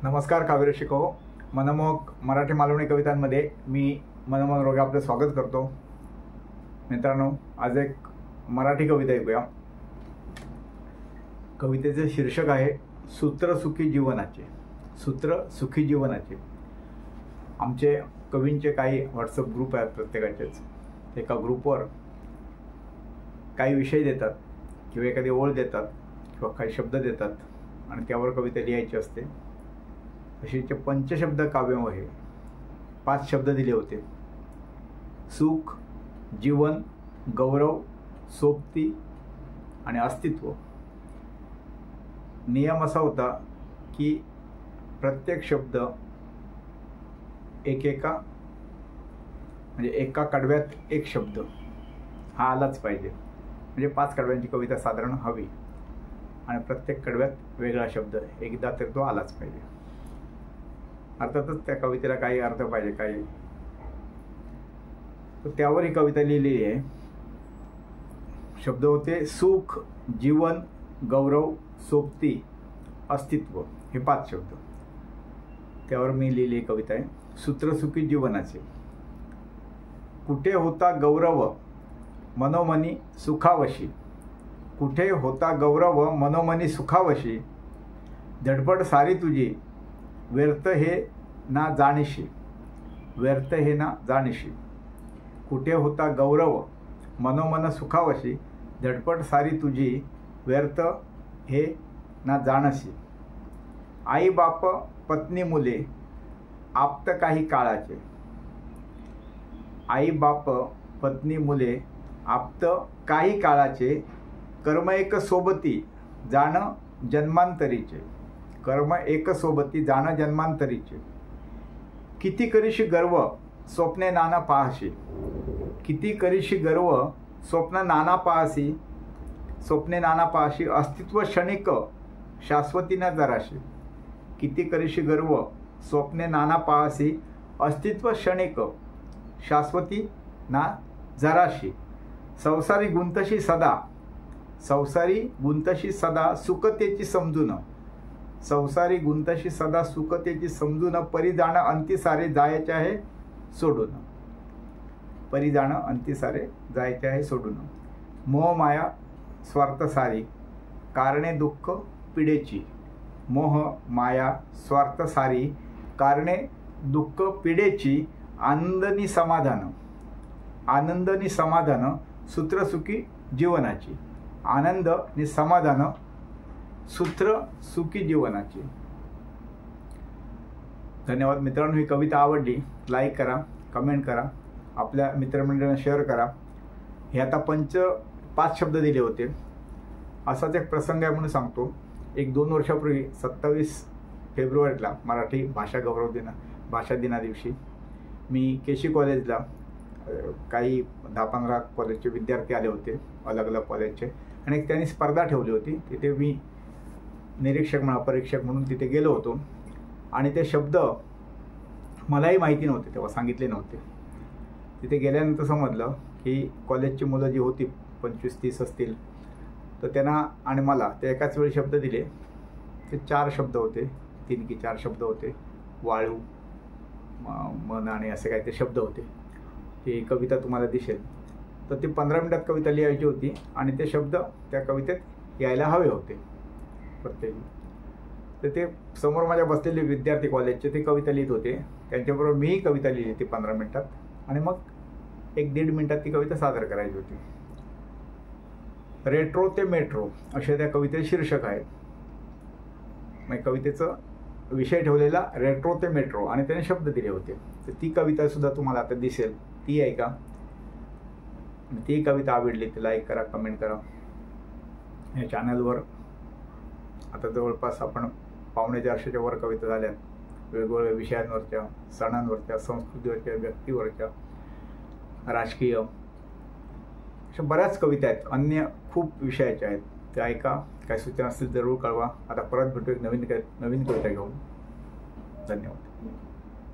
नमस्कार काव्य रसिको, मनमोहक मराठी मालवणी कवितांमध्ये मी मनमोहन रोगे आपले स्वागत करतो। मित्रांनो, आज एक मराठी कविता ऐकूया। कवितेचे शीर्षक आहे सूत्र सुखी जीवनाचे। सूत्र सुखी जीवनाचे। आमचे कवींचे काही व्हॉट्सअप ग्रुप आहेत प्रत्येकाचेच। एका ग्रुपवर काही विषय देतात किंवा एखादी ओळ देतात किंवा काही शब्द देतात आणि त्यावर कविता लिहायची असते। अशीचे पंचशब्द काव्य आहे। 5 शब्द दिले होते: सुख, जीवन, गौरव, सोबती आणि अस्तित्व। नियम असा होता की प्रत्येक शब्द एका कडव्यात एक शब्द हा आलाच पाहिजे। म्हणजे 5 कडव्यांची कविता साधारण हवी आणि प्रत्येक कडव्यात वेगळा शब्द एकदा तर तो आलाच पाहिजे। अर्थातच त्या कवितेला काही अर्थ पाहिजे, काही तर त्यावर ही कविता लिहिलेली आहे। शब्द होते सुख, जीवन, गौरव, सोबती, अस्तित्व। हे 5 शब्द त्यावर मी लिहिली कविता आहे। सूत्रसुखी जीवनाचे। कुठे होता गौरव मनोमनी सुखावशी। कुठे होता गौरव मनोमनी सुखावशी। धडपड सारी तुझी व्यर्थ हे ना जाणीशी। व्यर्थ हे ना जाणीशी। कुठे होता गौरव मनोमन सुखावशी। धडपड सारी तुझी व्यर्थ हे ना जाणशी। आई बाप पत्नी मुले आप्त काही काळाचे। आई बाप पत्नी मुले आप्त काही काळाचे। कर्म एक सोबती जाण जन्मांतरीचे। कर्म एक सोबती जाण जन्मांतरीचे। किती करीशी गर्व स्वप्ने नाना पाहशी। किती करीशी गर्व स्वप्न नाना पाहसी। स्वप्ने नाना पाहशी। अस्तित्व क्षणिक शाश्वती न जराशी। किती करीशी गर्व स्वप्ने नाना पाहसी। अस्तित्व क्षणिक शाश्वती ना जराशी। संसारी गुंतशी सदा। संसारी गुंतशी सदा सुखतेची समजून। संसारी गुंतशी सदा सुखतेची समजून। परी जाण अंती सारे जायचे आहे सोडून। परी जाण अंती सारे जायचे आहे सोडून। मोह माया स्वार्थ सारी कारणे दुःख पिडेची। मोह माया स्वार्थ सारी कारणे दुःख पिडेची। आनंदनी समाधान। आनंदनी समाधान सूत्रसुखी जीवनाची। आनंद नि समाधान सूत्र सुखी जीवनाची। धन्यवाद मित्रांनो। ही कविता आवडली लाईक करा, कमेंट करा, आपल्या मित्रमंडळांना शेअर करा। हे आता 5 शब्द दिले होते। असाच एक प्रसंग आहे म्हणून सांगतो। 1-2 वर्षापूर्वी 27 फेब्रुवारीला मराठी भाषा दिना दिवशी मी केशी कॉलेजला काही 10-15 कॉलेजचे विद्यार्थी आले होते, अलग अलग कॉलेजचे, आणि त्यांनी स्पर्धा ठेवली होती। तिथे मी निरीक्षक म्हणून परीक्षक म्हणून तिथे गेलो होतो आणि ते शब्द मलाही माहिती नव्हते, तेव्हा सांगितले नव्हते। तिथे गेल्यानंतर समजलं की कॉलेजची मुलं जी होती 25-30 असतील, तर त्यांना आणि मला ते एकाच वेळी शब्द दिले। ते 4 शब्द होते, 3 की 4 शब्द होते। वाळू, मन आणि असे काही ते शब्द होते। ती कविता तुम्हाला दिसेल। तर ती 15 मिनिटात कविता लिहायची होती आणि ते शब्द त्या कवितेत यायला हवे होते प्रत्येक। तर ते समोर माझ्या बसलेले विद्यार्थी कॉलेजचे ते कविता लिहित होते, त्यांच्याबरोबर मीही कविता लिहिली ती 15 मिनिटात आणि मग 1-1.5 मिनिटात ती कविता सादर करायची होती। रेट्रो ते मेट्रो असे त्या कवितेचे शीर्षक आहे। मग कवितेचा विषय ठेवलेला रेट्रो ते मेट्रो आणि त्याने शब्द दिले होते। तर ती कविता सुद्धा तुम्हाला आता दिसेल, ती आहे का? ती कविता आवडली तर लाईक करा, कमेंट करा। या चॅनलवर आता जवळपास आपण 450च्या वर कविता झाल्यात। वेगवेगळ्या विषयांवरच्या, सणांवरच्या, संस्कृतीवरच्या, व्यक्तीवरच्या, राजकीय अशा बऱ्याच कविता आहेत। अन्य खूप विषयाच्या आहेत, ते ऐका। काही सूचना असतील जरूर कळवा। आता परत भेटू एक नवीन कविता घेऊन। धन्यवाद।